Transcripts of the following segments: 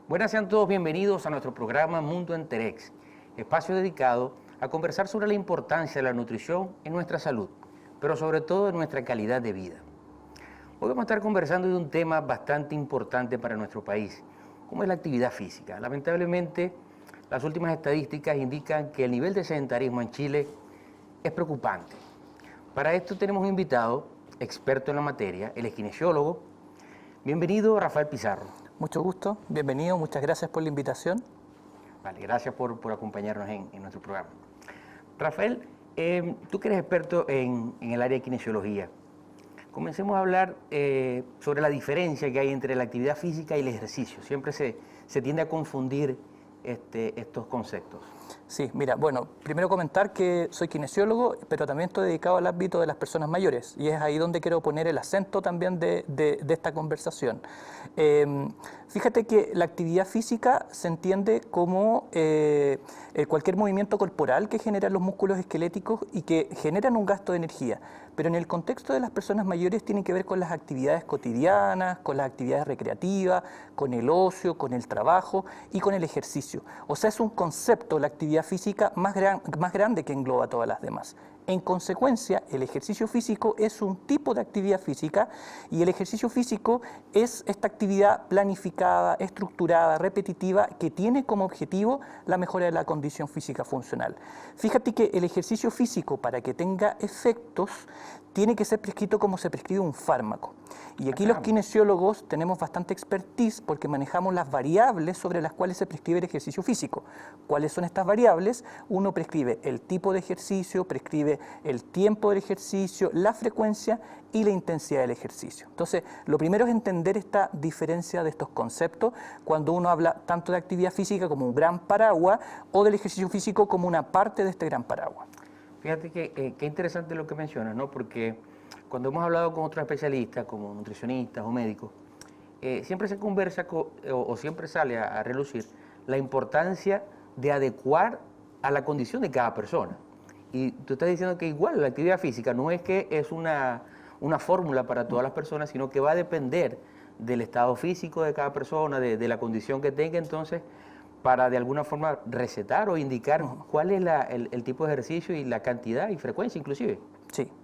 Buenas, sean todos bienvenidos a nuestro programa Mundo Enterex, espacio dedicado a conversar sobre la importancia de la nutrición en nuestra salud, pero sobre todo en nuestra calidad de vida. Hoy vamos a estar conversando de un tema bastante importante para nuestro país, como es la actividad física. Lamentablemente, las últimas estadísticas indican que el nivel de sedentarismo en Chile es preocupante. Para esto tenemos un invitado, experto en la materia, él es kinesiólogo. Bienvenido, Rafael Pizarro. Mucho gusto, bienvenido, muchas gracias por la invitación. Vale, gracias por acompañarnos en nuestro programa. Rafael, tú que eres experto en el área de kinesiología, comencemos a hablar sobre la diferencia que hay entre la actividad física y el ejercicio. Siempre se tiende a confundir estos conceptos. Sí, mira, bueno, primero comentar que soy kinesiólogo, pero también estoy dedicado al ámbito de las personas mayores y es ahí donde quiero poner el acento también de esta conversación. Fíjate que la actividad física se entiende como cualquier movimiento corporal que generan los músculos esqueléticos y que generan un gasto de energía, pero en el contexto de las personas mayores tiene que ver con las actividades cotidianas, con las actividades recreativas, con el ocio, con el trabajo y con el ejercicio. O sea, es un concepto, la actividad física, más grande que engloba todas las demás. En consecuencia, el ejercicio físico es un tipo de actividad física y el ejercicio físico es esta actividad planificada, estructurada, repetitiva, que tiene como objetivo la mejora de la condición física funcional. Fíjate que el ejercicio físico, para que tenga efectos, tiene que ser prescrito como se prescribe un fármaco. Y aquí los kinesiólogos tenemos bastante expertise porque manejamos las variables sobre las cuales se prescribe el ejercicio físico. ¿Cuáles son estas variables? Uno prescribe el tipo de ejercicio, prescribe el tiempo del ejercicio, la frecuencia y la intensidad del ejercicio. Entonces, lo primero es entender esta diferencia de estos conceptos cuando uno habla tanto de actividad física como un gran paraguas o del ejercicio físico como una parte de este gran paraguas. Fíjate que qué interesante lo que mencionas, ¿no? Porque cuando hemos hablado con otros especialistas, como nutricionistas o médicos, siempre se conversa o siempre sale a relucir la importancia de adecuar a la condición de cada persona. Y tú estás diciendo que igual la actividad física no es que es una fórmula para todas las personas, sino que va a depender del estado físico de cada persona, de la condición que tenga, entonces, para de alguna forma recetar o indicar cuál es el tipo de ejercicio y la cantidad y frecuencia inclusive.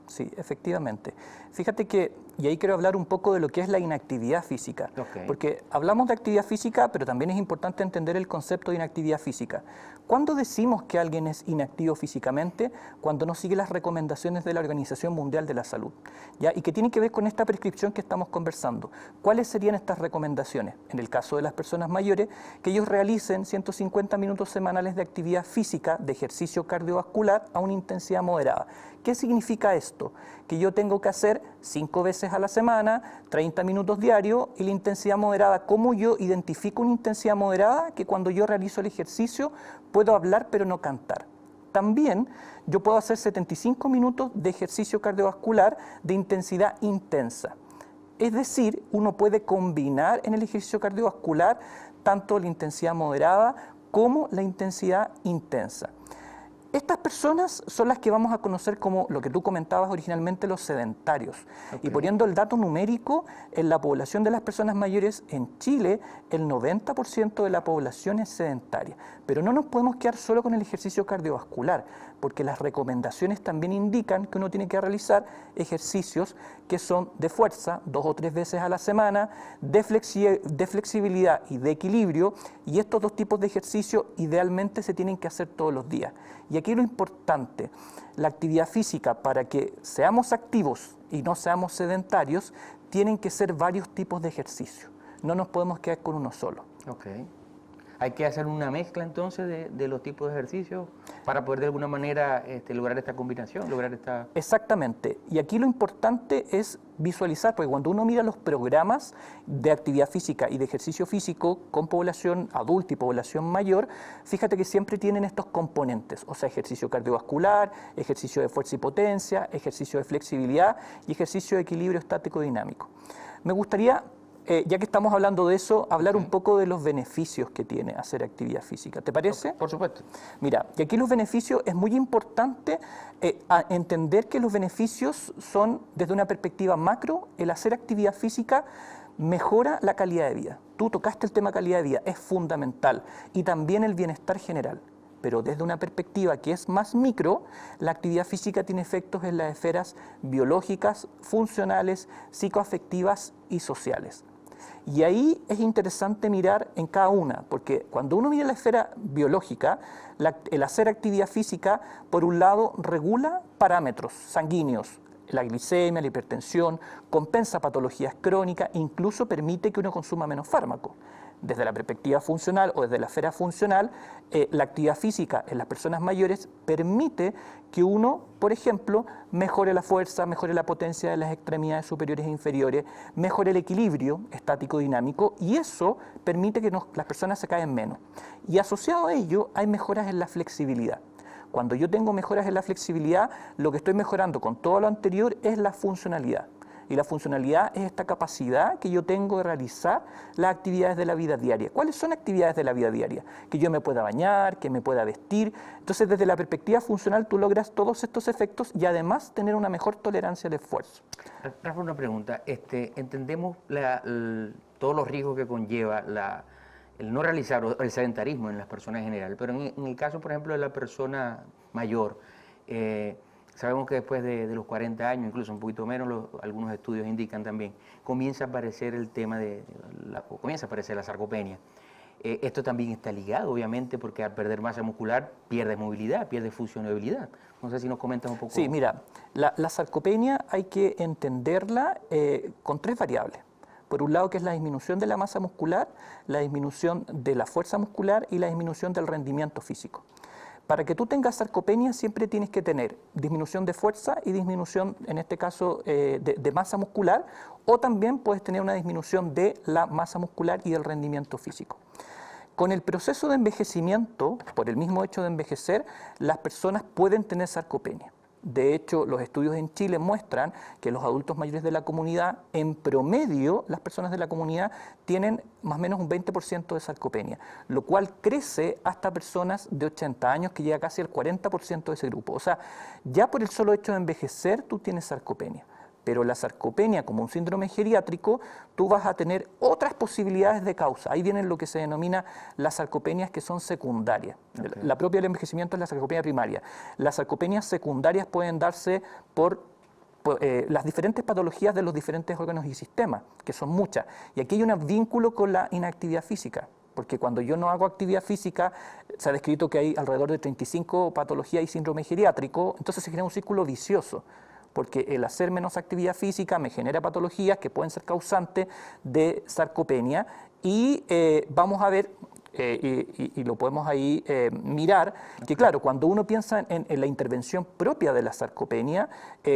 Sí, efectivamente. Fíjate que, y ahí quiero hablar un poco de lo que es la inactividad física, porque hablamos de actividad física, pero también es importante entender el concepto de inactividad física. ¿Cuándo decimos que alguien es inactivo físicamente? Cuando no sigue las recomendaciones de la Organización Mundial de la Salud, ¿ya? Y que tiene que ver con esta prescripción que estamos conversando. ¿Cuáles serían estas recomendaciones? En el caso de las personas mayores, que ellos realicen 150 minutos semanales de actividad física, de ejercicio cardiovascular a una intensidad moderada. ¿Qué significa esto? Que yo tengo que hacer 5 veces a la semana, 30 minutos diarios, y la intensidad moderada. ¿Cómo yo identifico una intensidad moderada? Que cuando yo realizo el ejercicio puedo hablar pero no cantar. También yo puedo hacer 75 minutos de ejercicio cardiovascular de intensidad intensa. Es decir, uno puede combinar en el ejercicio cardiovascular tanto la intensidad moderada como la intensidad intensa. Estas personas son las que vamos a conocer como lo que tú comentabas originalmente, los sedentarios. Y poniendo el dato numérico, en la población de las personas mayores en Chile, el 90% de la población es sedentaria. Pero no nos podemos quedar solo con el ejercicio cardiovascular, porque las recomendaciones también indican que uno tiene que realizar ejercicios que son de fuerza, 2 o 3 veces a la semana, de flexibilidad y de equilibrio, y estos dos tipos de ejercicio idealmente se tienen que hacer todos los días. Y aquí lo importante, la actividad física, para que seamos activos y no seamos sedentarios, tienen que ser varios tipos de ejercicio. No nos podemos quedar con uno solo. Hay que hacer una mezcla entonces de los tipos de ejercicios para poder de alguna manera lograr esta combinación, lograr esta... Exactamente. Y aquí lo importante es visualizar, porque cuando uno mira los programas de actividad física y de ejercicio físico con población adulta y población mayor, fíjate que siempre tienen estos componentes, o sea, ejercicio cardiovascular, ejercicio de fuerza y potencia, ejercicio de flexibilidad y ejercicio de equilibrio estático dinámico. Me gustaría, ya que estamos hablando de eso, hablar un poco de los beneficios que tiene hacer actividad física. ¿Te parece? Por supuesto. Mira, y aquí los beneficios, es muy importante entender que los beneficios son, desde una perspectiva macro, el hacer actividad física mejora la calidad de vida. Tú tocaste el tema calidad de vida, es fundamental, y también el bienestar general. Pero desde una perspectiva que es más micro, la actividad física tiene efectos en las esferas biológicas, funcionales, psicoafectivas y sociales. Y ahí es interesante mirar en cada una, porque cuando uno mira la esfera biológica, el hacer actividad física, por un lado, regula parámetros sanguíneos, la glicemia, la hipertensión, compensa patologías crónicas, incluso permite que uno consuma menos fármaco. Desde la perspectiva funcional o desde la esfera funcional, la actividad física en las personas mayores permite que uno, por ejemplo, mejore la fuerza, mejore la potencia de las extremidades superiores e inferiores, mejore el equilibrio estático-dinámico, y eso permite que las personas se caen menos. Y asociado a ello hay mejoras en la flexibilidad. Cuando yo tengo mejoras en la flexibilidad, lo que estoy mejorando con todo lo anterior es la funcionalidad. Y la funcionalidad es esta capacidad que yo tengo de realizar las actividades de la vida diaria. ¿Cuáles son actividades de la vida diaria? Que yo me pueda bañar, que me pueda vestir. Entonces, desde la perspectiva funcional, tú logras todos estos efectos y además tener una mejor tolerancia al esfuerzo. Rafa, una pregunta. Entendemos todos los riesgos que conlleva el no realizar el sedentarismo en las personas en general, pero en el caso, por ejemplo, de la persona mayor, sabemos que después de los 40 años, incluso un poquito menos, algunos estudios indican también, comienza a aparecer el tema comienza a aparecer la sarcopenia. Esto también está ligado, obviamente, porque al perder masa muscular pierdes movilidad, pierdes funcionabilidad. No sé si nos comentas un poco. Sí, mira, la sarcopenia hay que entenderla con tres variables. Por un lado, que es la disminución de la masa muscular, la disminución de la fuerza muscular y la disminución del rendimiento físico. Para que tú tengas sarcopenia siempre tienes que tener disminución de fuerza y disminución, en este caso, de masa muscular, o también puedes tener una disminución de la masa muscular y del rendimiento físico. Con el proceso de envejecimiento, por el mismo hecho de envejecer, las personas pueden tener sarcopenia. De hecho, los estudios en Chile muestran que los adultos mayores de la comunidad, en promedio, las personas de la comunidad tienen más o menos un 20% de sarcopenia, lo cual crece hasta personas de 80 años, que llega casi al 40% de ese grupo. O sea, ya por el solo hecho de envejecer, tú tienes sarcopenia. Pero la sarcopenia, como un síndrome geriátrico, tú vas a tener otras posibilidades de causa. Ahí vienen lo que se denomina las sarcopenias que son secundarias. Okay. La propia del envejecimiento es la sarcopenia primaria. Las sarcopenias secundarias pueden darse por las diferentes patologías de los diferentes órganos y sistemas, que son muchas. Y aquí hay un vínculo con la inactividad física. Porque cuando yo no hago actividad física, se ha descrito que hay alrededor de 35 patologías y síndrome geriátrico, entonces se genera un círculo vicioso. Porque el hacer menos actividad física me genera patologías que pueden ser causantes de sarcopenia, y vamos a ver, y lo podemos ahí mirar, que claro, cuando uno piensa en la intervención propia de la sarcopenia,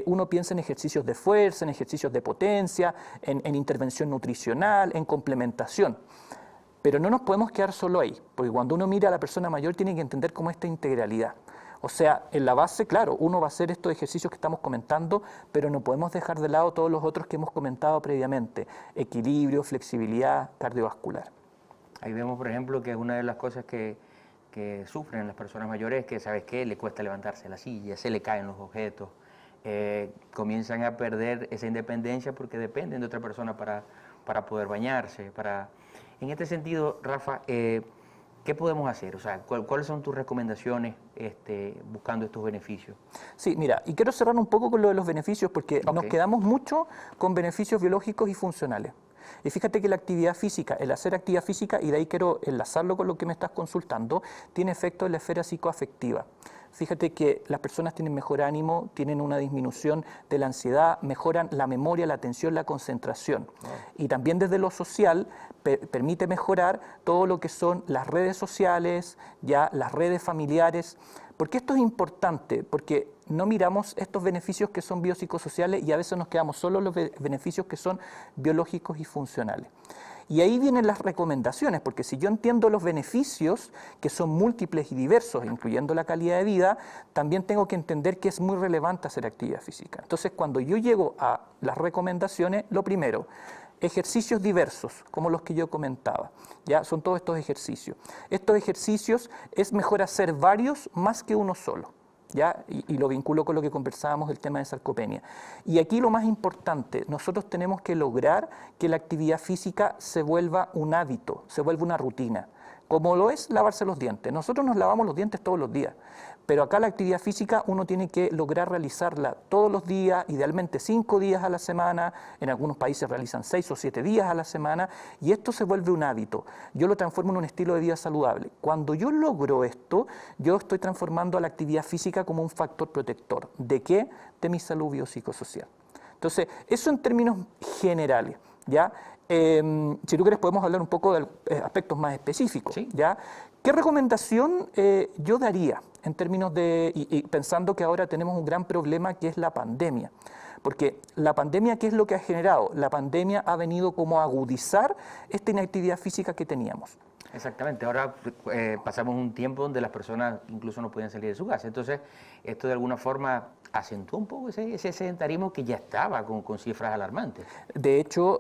uno piensa en ejercicios de fuerza, en ejercicios de potencia, en intervención nutricional, en complementación. Pero no nos podemos quedar solo ahí, porque cuando uno mira a la persona mayor tiene que entender cómo esta integralidad. O sea, en la base, claro, uno va a hacer estos ejercicios que estamos comentando, pero no podemos dejar de lado todos los otros que hemos comentado previamente: equilibrio, flexibilidad, cardiovascular. Ahí vemos, por ejemplo, que una de las cosas que sufren las personas mayores es que, ¿sabes qué?, le cuesta levantarse de la silla, se le caen los objetos, comienzan a perder esa independencia porque dependen de otra persona para poder bañarse. En este sentido, Rafa, ¿qué podemos hacer? O sea, ¿cuáles son tus recomendaciones buscando estos beneficios? Sí, mira, y quiero cerrar un poco con lo de los beneficios, porque nos quedamos mucho con beneficios biológicos y funcionales. Y fíjate que la actividad física, el hacer actividad física, y de ahí quiero enlazarlo con lo que me estás consultando, tiene efecto en la esfera psicoafectiva. Fíjate que las personas tienen mejor ánimo, tienen una disminución de la ansiedad, mejoran la memoria, la atención, la concentración. Wow. Y también desde lo social permite mejorar todo lo que son las redes sociales, ya las redes familiares. ¿Por qué esto es importante? Porque no miramos estos beneficios que son biopsicosociales y a veces nos quedamos solo en los beneficios que son biológicos y funcionales. Y ahí vienen las recomendaciones, porque si yo entiendo los beneficios, que son múltiples y diversos, incluyendo la calidad de vida, también tengo que entender que es muy relevante hacer actividad física. Entonces, cuando yo llego a las recomendaciones, lo primero, ejercicios diversos, como los que yo comentaba, ya son todos estos ejercicios. Estos ejercicios es mejor hacer varios más que uno solo. ¿ya? Y lo vinculo con lo que conversábamos del tema de sarcopenia. Y aquí lo más importante, nosotros tenemos que lograr que la actividad física se vuelva un hábito, se vuelva una rutina, como lo es lavarse los dientes. Nosotros nos lavamos los dientes todos los días, pero acá la actividad física uno tiene que lograr realizarla todos los días, idealmente 5 días a la semana, en algunos países realizan 6 o 7 días a la semana, y esto se vuelve un hábito. Yo lo transformo en un estilo de vida saludable. Cuando yo logro esto, yo estoy transformando a la actividad física como un factor protector. ¿De qué? De mi salud biopsicosocial. Entonces, eso en términos generales, ¿ya? Si tú quieres podemos hablar un poco de aspectos más específicos, ¿Sí? ¿ya? ¿Qué recomendación yo daría en términos de, y pensando que ahora tenemos un gran problema que es la pandemia? Porque la pandemia, ¿qué es lo que ha generado? La pandemia ha venido como a agudizar esta inactividad física que teníamos. Exactamente, ahora pasamos un tiempo donde las personas incluso no pueden salir de su casa, entonces esto de alguna forma acentuó un poco ese sedentarismo que ya estaba con cifras alarmantes. De hecho,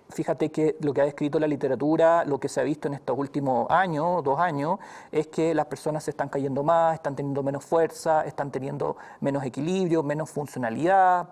fíjate que lo que ha descrito la literatura, lo que se ha visto en estos últimos años, 2 años, es que las personas se están cayendo más, están teniendo menos fuerza, están teniendo menos equilibrio, menos funcionalidad,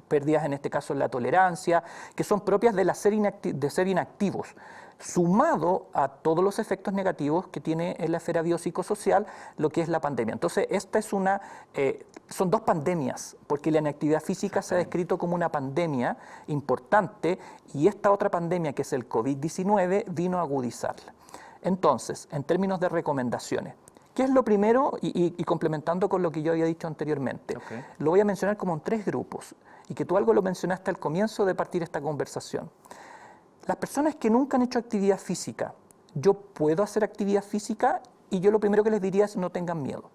pérdidas en este caso en la tolerancia, que son propias de ser inactivos, sumado a todos los efectos negativos que tiene en la esfera biopsicosocial lo que es la pandemia. Entonces, esta es son 2 pandemias, porque la inactividad física se ha descrito como una pandemia importante y esta otra pandemia, que es el COVID-19, vino a agudizarla. Entonces, en términos de recomendaciones, ¿qué es lo primero? Y complementando con lo que yo había dicho anteriormente, lo voy a mencionar como en 3 grupos, y que tú algo lo mencionaste al comienzo de partir esta conversación. Las personas que nunca han hecho actividad física, yo puedo hacer actividad física, y yo lo primero que les diría es no tengan miedo.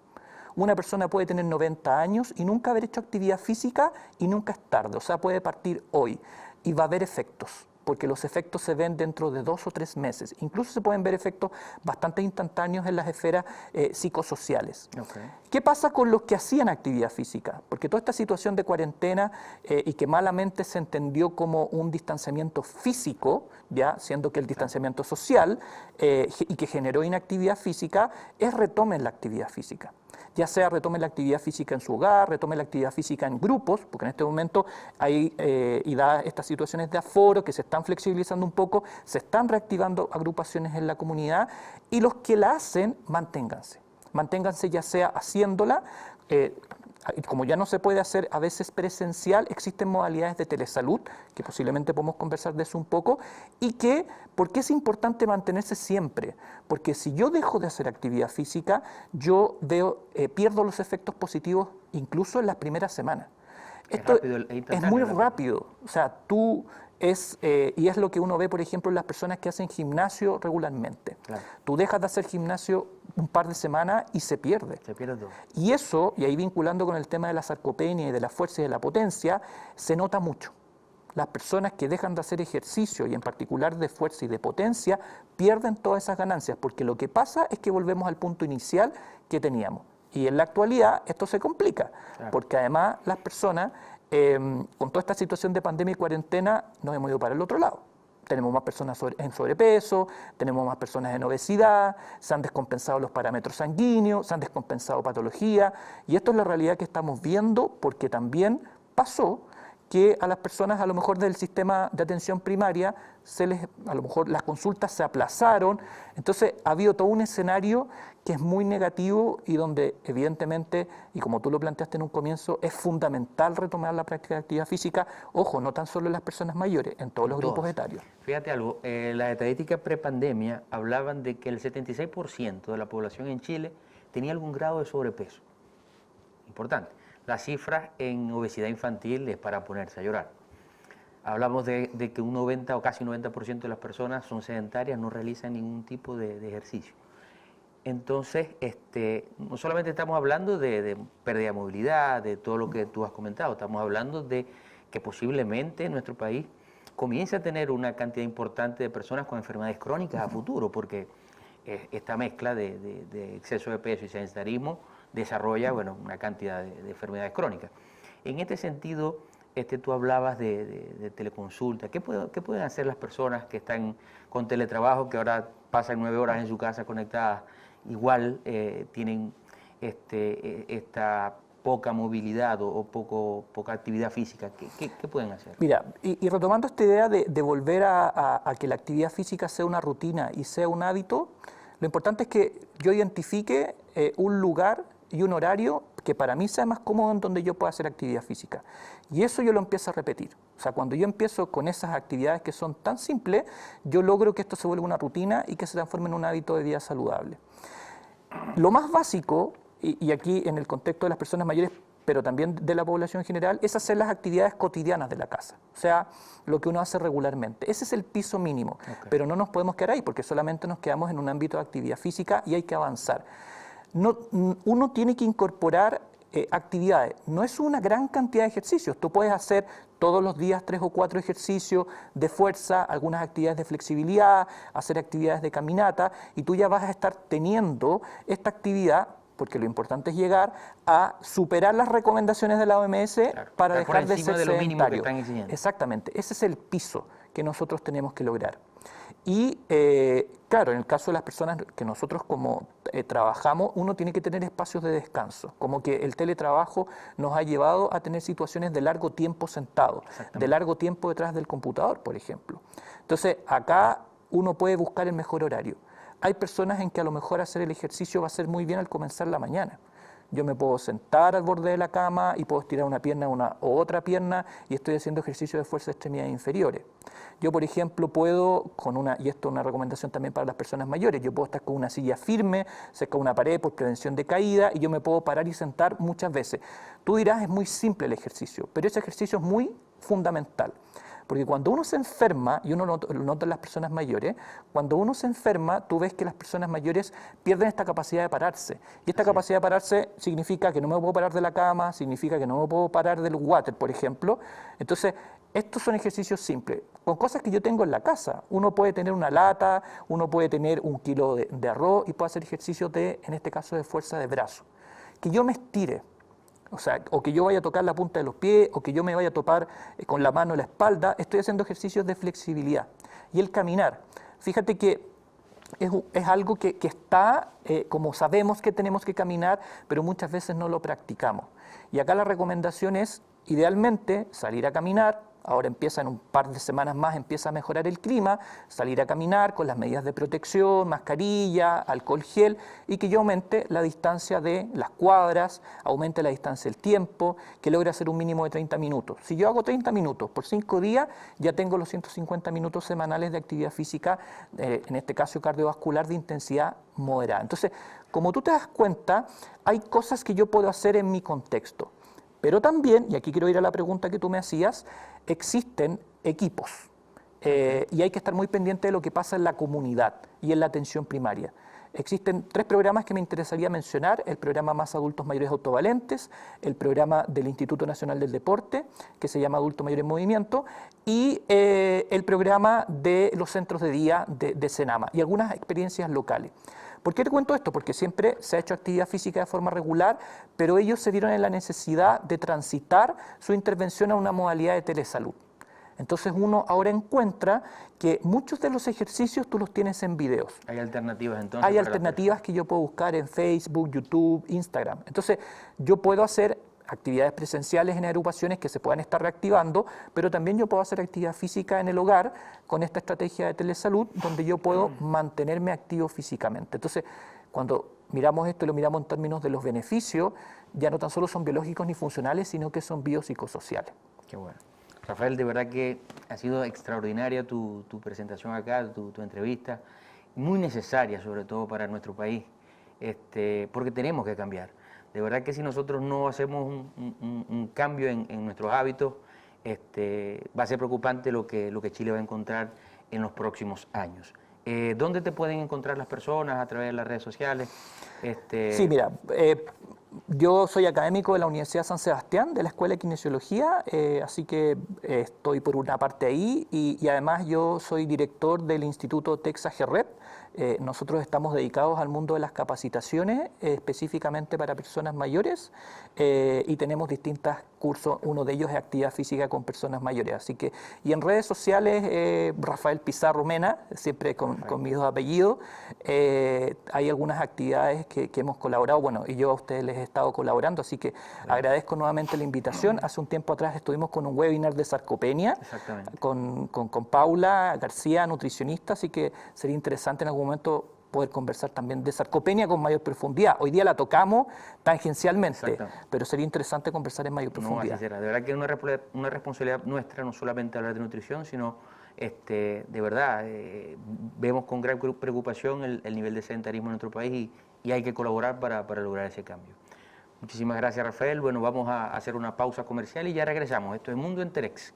Una persona puede tener 90 años y nunca haber hecho actividad física y nunca es tarde, o sea, puede partir hoy y va a haber efectos, porque los efectos se ven dentro de 2 o 3 meses. Incluso se pueden ver efectos bastante instantáneos en las esferas psicosociales. ¿Qué pasa con los que hacían actividad física? Porque toda esta situación de cuarentena y que malamente se entendió como un distanciamiento físico, ya siendo que el distanciamiento social y que generó inactividad física, retomen la actividad física. Ya sea retomen la actividad física en su hogar, retomen la actividad física en grupos, porque en este momento hay, y dadas estas situaciones de aforo que se están flexibilizando un poco, se están reactivando agrupaciones en la comunidad, y los que la hacen, manténganse. Manténganse ya sea haciéndola, como ya no se puede hacer a veces presencial, existen modalidades de telesalud, que posiblemente podemos conversar de eso un poco, y ¿por qué es importante mantenerse siempre? Porque si yo dejo de hacer actividad física, yo pierdo los efectos positivos incluso en las primeras semanas. Esto es muy rápido, o sea, y es lo que uno ve, por ejemplo, en las personas que hacen gimnasio regularmente. Claro. Tú dejas de hacer gimnasio un par de semanas y se pierde. Se pierde todo. Y eso, y ahí vinculando con el tema de la sarcopenia y de la fuerza y de la potencia, se nota mucho. Las personas que dejan de hacer ejercicio, y en particular de fuerza y de potencia, pierden todas esas ganancias, porque lo que pasa es que volvemos al punto inicial que teníamos. Y en la actualidad esto se complica, claro, porque además las personas, con toda esta situación de pandemia y cuarentena, nos hemos ido para el otro lado. Tenemos más personas en sobrepeso, tenemos más personas en obesidad, se han descompensado los parámetros sanguíneos, se han descompensado patologías, y esto es la realidad que estamos viendo, porque también pasó que a las personas, a lo mejor del sistema de atención primaria, a lo mejor las consultas se aplazaron. Entonces ha habido todo un escenario que es muy negativo y donde evidentemente, y como tú lo planteaste en un comienzo, es fundamental retomar la práctica de actividad física, ojo, no tan solo en las personas mayores, en todos los grupos etarios. Fíjate algo, las estadísticas prepandemia hablaban de que el 76% de la población en Chile tenía algún grado de sobrepeso. Importante. Las cifras en obesidad infantil es para ponerse a llorar. Hablamos de que un 90 o casi 90% de las personas son sedentarias, no realizan ningún tipo de ejercicio. Entonces, no solamente estamos hablando de pérdida de movilidad, de todo lo que tú has comentado, estamos hablando de que posiblemente nuestro país comience a tener una cantidad importante de personas con enfermedades crónicas a futuro, porque esta mezcla de exceso de peso y sedentarismo desarrolla, bueno, una cantidad de enfermedades crónicas. En este sentido, tú hablabas de teleconsulta. ¿Qué pueden hacer las personas que están con teletrabajo, que ahora pasan 9 horas en su casa conectadas? Igual tienen esta poca movilidad o poca actividad física? ¿Qué pueden hacer? Mira, y retomando esta idea de volver a que la actividad física sea una rutina y sea un hábito, lo importante es que yo identifique un lugar y un horario que para mí sea más cómodo en donde yo pueda hacer actividad física. Y eso yo lo empiezo a repetir. O sea, cuando yo empiezo con esas actividades que son tan simples, yo logro que esto se vuelva una rutina y que se transforme en un hábito de vida saludable. Lo más básico, y aquí en el contexto de las personas mayores, pero también de la población en general, es hacer las actividades cotidianas de la casa, o sea, lo que uno hace regularmente. Ese es el piso mínimo, pero no nos podemos quedar ahí porque solamente nos quedamos en un ámbito de actividad física y hay que avanzar. Uno tiene que incorporar actividades, no es una gran cantidad de ejercicios, tú puedes hacer todos los días 3 o 4 ejercicios de fuerza, algunas actividades de flexibilidad, hacer actividades de caminata y tú ya vas a estar teniendo esta actividad, porque lo importante es llegar a superar las recomendaciones de la OMS para dejar de ser sedentario. Exactamente, ese es el piso que nosotros tenemos que lograr. Y claro, en el caso de las personas que nosotros como trabajamos, uno tiene que tener espacios de descanso, como que el teletrabajo nos ha llevado a tener situaciones de largo tiempo sentado, de largo tiempo detrás del computador, por ejemplo. Entonces, acá uno puede buscar el mejor horario. Hay personas en que a lo mejor hacer el ejercicio va a ser muy bien al comenzar la mañana. Yo me puedo sentar al borde de la cama y puedo estirar una pierna o otra pierna y estoy haciendo ejercicio de fuerza de extremidades inferiores. Yo, por ejemplo, puedo, y esto es una recomendación también para las personas mayores, yo puedo estar con una silla firme, cerca de una pared por prevención de caída y yo me puedo parar y sentar muchas veces. Tú dirás, es muy simple el ejercicio, pero ese ejercicio es muy fundamental. Porque cuando uno se enferma, y uno lo nota en las personas mayores, cuando uno se enferma, tú ves que las personas mayores pierden esta capacidad de pararse. Y esta capacidad de pararse significa que no me puedo parar de la cama, significa que no me puedo parar del water, por ejemplo. Entonces, estos son ejercicios simples, con cosas que yo tengo en la casa. Uno puede tener una lata, uno puede tener 1 kilo de arroz y puede hacer ejercicios en este caso, de fuerza de brazo. Que yo me estire. O sea, o que yo vaya a tocar la punta de los pies, o que yo me vaya a topar con la mano en la espalda, estoy haciendo ejercicios de flexibilidad. Y el caminar, fíjate que es algo que está, como sabemos que tenemos que caminar, pero muchas veces no lo practicamos. Y acá la recomendación es, idealmente, salir a caminar. Ahora empieza en un par de semanas más, empieza a mejorar el clima, salir a caminar con las medidas de protección, mascarilla, alcohol gel, y que yo aumente la distancia de las cuadras, aumente la distancia del tiempo, que logre hacer un mínimo de 30 minutos. Si yo hago 30 minutos por 5 días, ya tengo los 150 minutos semanales de actividad física, en este caso cardiovascular, de intensidad moderada. Entonces, como tú te das cuenta, hay cosas que yo puedo hacer en mi contexto. Pero también, y aquí quiero ir a la pregunta que tú me hacías, existen equipos y hay que estar muy pendiente de lo que pasa en la comunidad y en la atención primaria. Existen 3 programas que me interesaría mencionar: el programa Más Adultos Mayores Autovalentes, el programa del Instituto Nacional del Deporte, que se llama Adulto Mayor en Movimiento, y el programa de los centros de día de Senama, y algunas experiencias locales. ¿Por qué te cuento esto? Porque siempre se ha hecho actividad física de forma regular, pero ellos se vieron en la necesidad de transitar su intervención a una modalidad de telesalud. Entonces uno ahora encuentra que muchos de los ejercicios tú los tienes en videos. Hay alternativas entonces. Hay alternativas que yo puedo buscar en Facebook, YouTube, Instagram. Entonces yo puedo hacer actividades presenciales en agrupaciones que se puedan estar reactivando, pero también yo puedo hacer actividad física en el hogar con esta estrategia de telesalud, donde yo puedo mantenerme activo físicamente. Entonces, cuando miramos esto y lo miramos en términos de los beneficios, ya no tan solo son biológicos ni funcionales, sino que son biopsicosociales. Qué bueno. Rafael, de verdad que ha sido extraordinaria tu presentación acá, tu entrevista, muy necesaria sobre todo para nuestro país, porque tenemos que cambiar. De verdad que si nosotros no hacemos un cambio en nuestros hábitos, va a ser preocupante lo que Chile va a encontrar en los próximos años. ¿Dónde te pueden encontrar las personas? ¿A través de las redes sociales? Sí, mira, yo soy académico de la Universidad San Sebastián, de la Escuela de Kinesiología, así que estoy por una parte ahí y además yo soy director del Instituto Texas GERREP, Nosotros estamos dedicados al mundo de las capacitaciones, específicamente para personas mayores, y tenemos distintos cursos. Uno de ellos es actividad física con personas mayores. Así que, y en redes sociales, Rafael Pizarro Mena, siempre con mis dos apellidos. Hay algunas actividades que hemos colaborado, bueno, y yo a ustedes les he estado colaborando, así que agradezco nuevamente la invitación. Hace un tiempo atrás estuvimos con un webinar de sarcopenia con Paula García, nutricionista, así que sería interesante en algún momento poder conversar también de sarcopenia con mayor profundidad. Hoy día la tocamos tangencialmente, pero sería interesante conversar en mayor profundidad. No, así será. De verdad que es una responsabilidad nuestra, no solamente hablar de nutrición, sino de verdad, vemos con gran preocupación el nivel de sedentarismo en nuestro país y hay que colaborar para lograr ese cambio. Muchísimas gracias, Rafael. Bueno, vamos a hacer una pausa comercial y ya regresamos. Esto es Mundo Enterex.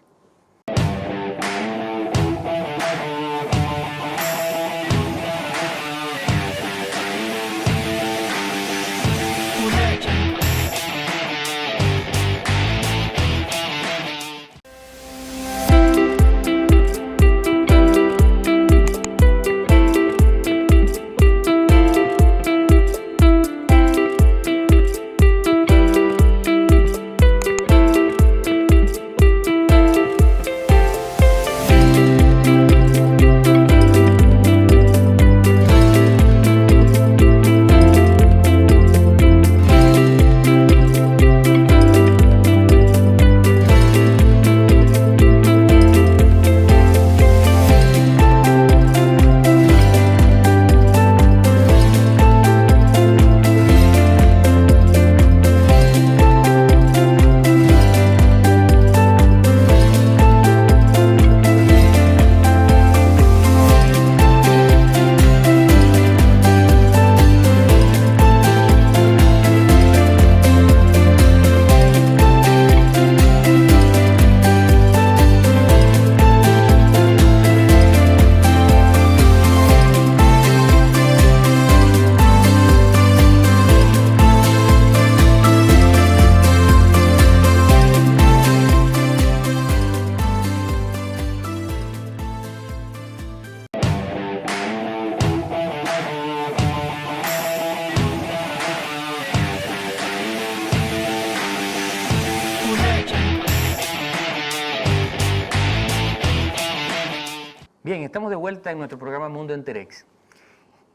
Bien, estamos de vuelta en nuestro programa Mundo Enterex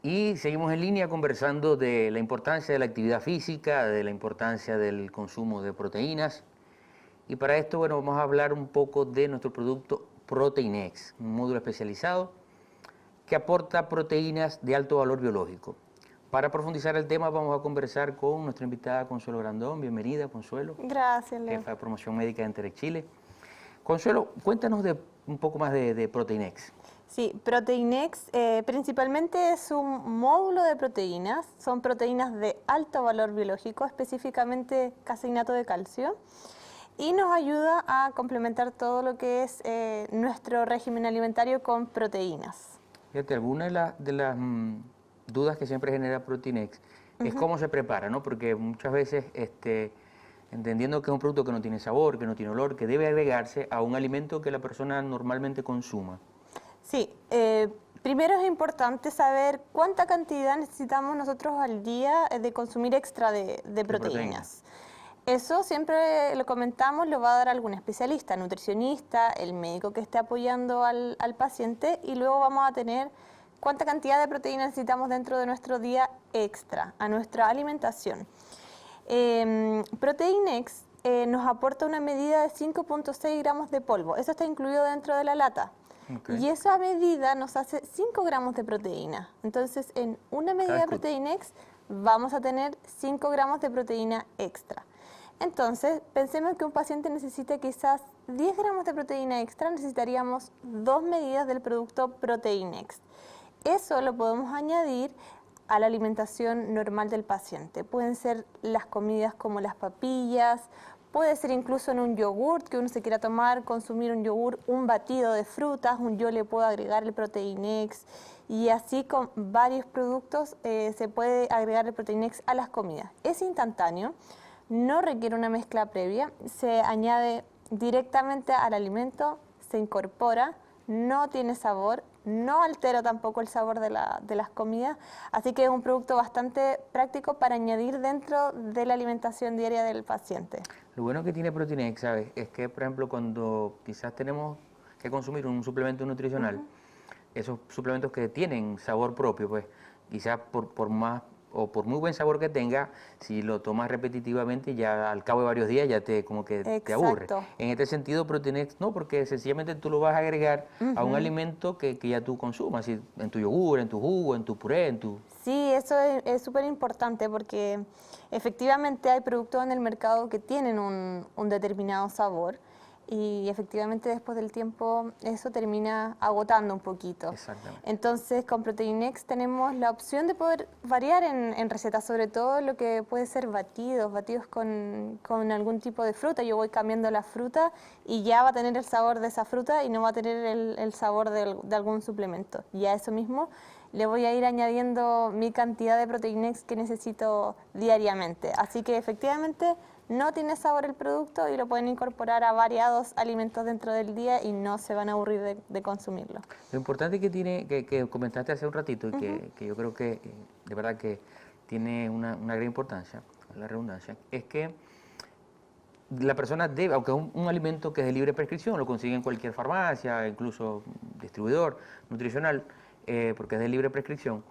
y seguimos en línea conversando de la importancia de la actividad física, de la importancia del consumo de proteínas y para esto, bueno, vamos a hablar un poco de nuestro producto Proteinex, un módulo especializado que aporta proteínas de alto valor biológico. Para profundizar el tema vamos a conversar con nuestra invitada Consuelo Grandón. Bienvenida, Consuelo. Gracias, Leo. Jefa de Promoción Médica de Enterex Chile. Consuelo, cuéntanos un poco más de Proteinex. Sí, Proteinex principalmente es un módulo de proteínas, son proteínas de alto valor biológico, específicamente caseinato de calcio, y nos ayuda a complementar todo lo que es nuestro régimen alimentario con proteínas. Fíjate, alguna de las dudas que siempre genera Proteinex es cómo se prepara, ¿no? Porque muchas veces, entendiendo que es un producto que no tiene sabor, que no tiene olor, que debe agregarse a un alimento que la persona normalmente consuma. Sí, primero es importante saber cuánta cantidad necesitamos nosotros al día de consumir extra de proteínas. Eso siempre lo comentamos, lo va a dar algún especialista, nutricionista, el médico que esté apoyando al paciente y luego vamos a tener cuánta cantidad de proteína necesitamos dentro de nuestro día extra, a nuestra alimentación. Proteinex nos aporta una medida de 5.6 gramos de polvo, eso está incluido dentro de la lata. Okay. Y esa medida nos hace 5 gramos de proteína. Entonces, en una medida de Proteinex vamos a tener 5 gramos de proteína extra. Entonces, pensemos que un paciente necesita quizás 10 gramos de proteína extra, necesitaríamos 2 medidas del producto Proteinex. Eso lo podemos añadir a la alimentación normal del paciente. Pueden ser las comidas como las papillas, puede ser incluso en un yogurt que uno se quiera tomar, consumir un yogur, un batido de frutas, yo le puedo agregar el Proteinex y así con varios productos se puede agregar el Proteinex a las comidas. Es instantáneo, no requiere una mezcla previa, se añade directamente al alimento, se incorpora, no tiene sabor, no altero tampoco el sabor de las comidas, así que es un producto bastante práctico para añadir dentro de la alimentación diaria del paciente. Lo bueno que tiene Protein-X, ¿sabes? Es que, por ejemplo, cuando quizás tenemos que consumir un suplemento nutricional, esos suplementos que tienen sabor propio, pues quizás por más o por muy buen sabor que tenga, si lo tomas repetitivamente, ya al cabo de varios días ya te aburre. En este sentido, Protein-X no, porque sencillamente tú lo vas a agregar a un alimento que ya tú consumas, en tu yogur, en tu jugo, en tu puré, en tu... Sí, eso es súper importante porque efectivamente hay productos en el mercado que tienen un determinado sabor y efectivamente después del tiempo eso termina agotando un poquito. Exactamente. Entonces con Protein-X tenemos la opción de poder variar en recetas, sobre todo lo que puede ser batidos con algún tipo de fruta. Yo voy cambiando la fruta y ya va a tener el sabor de esa fruta y no va a tener el sabor de algún suplemento. Y a eso mismo le voy a ir añadiendo mi cantidad de Protein-X que necesito diariamente. Así que efectivamente no tiene sabor el producto y lo pueden incorporar a variados alimentos dentro del día y no se van a aburrir de consumirlo. Lo importante que tiene, que comentaste hace un ratito y que yo creo que de verdad que tiene una gran importancia, la redundancia, es que la persona debe, aunque es un alimento que es de libre prescripción, lo consigue en cualquier farmacia, incluso distribuidor nutricional, porque es de libre prescripción,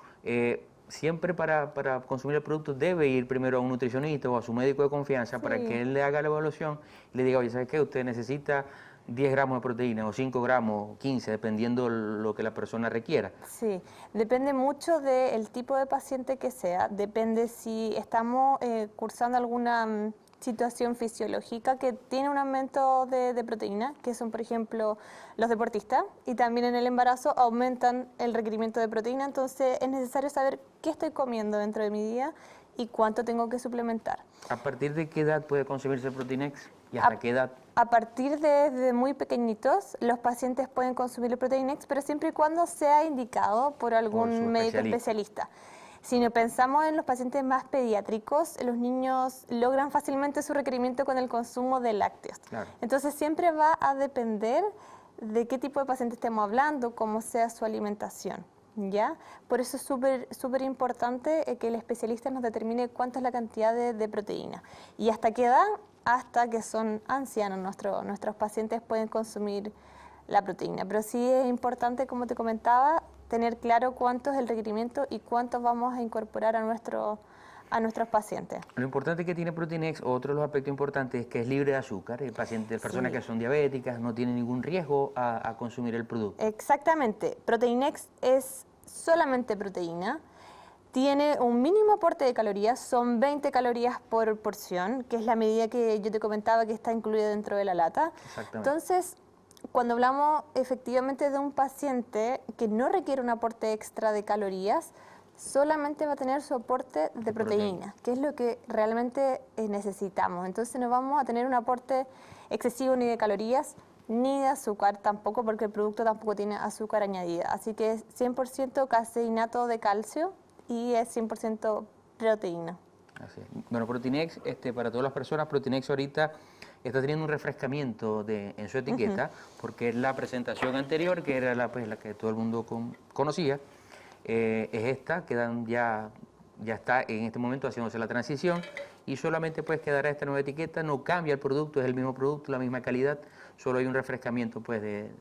siempre para consumir el producto debe ir primero a un nutricionista o a su médico de confianza para que él le haga la evaluación y le diga, oye, ¿sabes qué? Usted necesita 10 gramos de proteína o 5 gramos o 15, dependiendo lo que la persona requiera. Sí, depende mucho del tipo de paciente que sea, depende si estamos cursando alguna situación fisiológica que tiene un aumento de proteína, que son por ejemplo los deportistas, y también en el embarazo aumentan el requerimiento de proteína, entonces es necesario saber qué estoy comiendo dentro de mi día y cuánto tengo que suplementar. ¿A partir de qué edad puede consumirse el Protein-X? ¿Y hasta qué edad? A partir de muy pequeñitos, los pacientes pueden consumir el Protein-X, pero siempre y cuando sea indicado por algún médico especialista. Si no pensamos en los pacientes más pediátricos, los niños logran fácilmente su requerimiento con el consumo de lácteos. Claro. Entonces siempre va a depender de qué tipo de paciente estemos hablando, cómo sea su alimentación, ¿ya? Por eso es súper importante que el especialista nos determine cuánta es la cantidad de proteína. ¿Y hasta qué edad? Hasta que son ancianos nuestros pacientes pueden consumir la proteína. Pero sí es importante, como te comentaba, tener claro cuánto es el requerimiento y cuánto vamos a incorporar a nuestros pacientes. Lo importante que tiene Protein-X, otro de los aspectos importantes, es que es libre de azúcar. Personas que son diabéticas no tienen ningún riesgo a consumir el producto. Exactamente. Protein-X es solamente proteína. Tiene un mínimo aporte de calorías, son 20 calorías por porción, que es la medida que yo te comentaba que está incluida dentro de la lata. Exactamente. Entonces, cuando hablamos efectivamente de un paciente que no requiere un aporte extra de calorías, solamente va a tener su aporte de proteína, que es lo que realmente necesitamos. Entonces no vamos a tener un aporte excesivo ni de calorías, ni de azúcar tampoco, porque el producto tampoco tiene azúcar añadida. Así que es 100% caseinato de calcio y es 100% proteína. Así es. Bueno, Protein-X, para todas las personas, Protein-X ahorita está teniendo un refrescamiento en su etiqueta, porque la presentación anterior, que era la que todo el mundo conocía, es esta, ya está en este momento haciéndose la transición y solamente pues quedará esta nueva etiqueta, no cambia el producto, es el mismo producto, la misma calidad, solo hay un refrescamiento pues de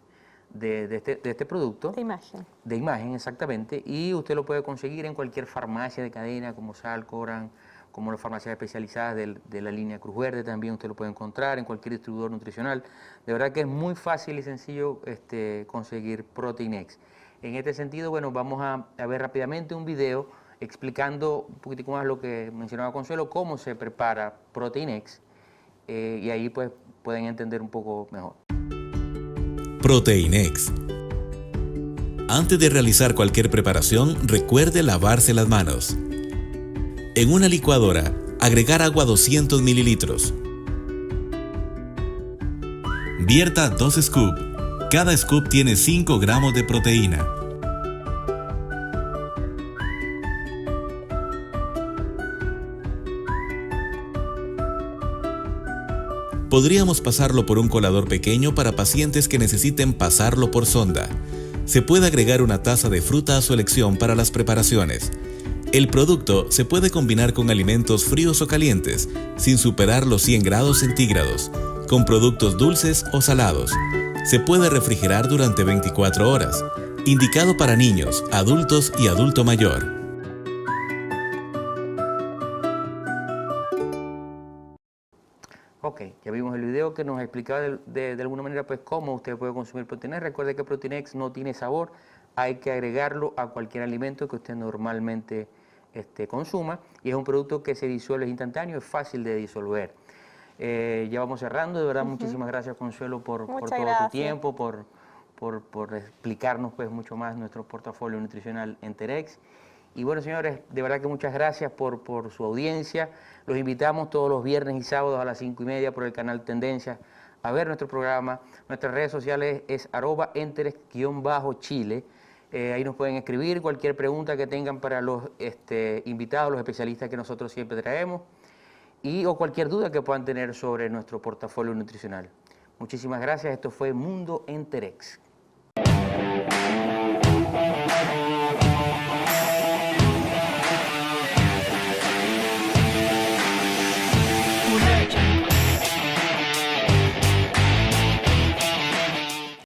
este producto. De imagen, exactamente, y usted lo puede conseguir en cualquier farmacia de cadena como Salcoran, como las farmacias especializadas de la línea Cruz Verde, también usted lo puede encontrar en cualquier distribuidor nutricional. De verdad que es muy fácil y sencillo conseguir Protein-X. En este sentido, bueno, vamos a ver rápidamente un video explicando un poquitico más lo que mencionaba Consuelo, cómo se prepara Protein-X, y ahí pues pueden entender un poco mejor. Protein-X. Antes de realizar cualquier preparación, recuerde lavarse las manos. En una licuadora, agregar agua 200 mililitros. Vierta 2 scoops. Cada scoop tiene 5 gramos de proteína. Podríamos pasarlo por un colador pequeño para pacientes que necesiten pasarlo por sonda. Se puede agregar una taza de fruta a su elección para las preparaciones. El producto se puede combinar con alimentos fríos o calientes, sin superar los 100 grados centígrados, con productos dulces o salados. Se puede refrigerar durante 24 horas. Indicado para niños, adultos y adulto mayor. Ok, ya vimos el video que nos explicaba de alguna manera pues cómo usted puede consumir Protein-X. Recuerde que Protein-X no tiene sabor, hay que agregarlo a cualquier alimento que usted normalmente consuma, y es un producto que se disuelve instantáneo, es fácil de disolver. Ya vamos cerrando, de verdad muchísimas gracias, Consuelo, por todo tu tiempo, por explicarnos pues mucho más nuestro portafolio nutricional Enterex. Y bueno, señores, de verdad que muchas gracias por su audiencia. Los invitamos todos los viernes y sábados a las 5:30 por el canal Tendencias a ver nuestro programa. Nuestras redes sociales es @enterex_Chile. Ahí nos pueden escribir cualquier pregunta que tengan para los invitados, los especialistas que nosotros siempre traemos, o cualquier duda que puedan tener sobre nuestro portafolio nutricional. Muchísimas gracias. Esto fue Mundo Enterex.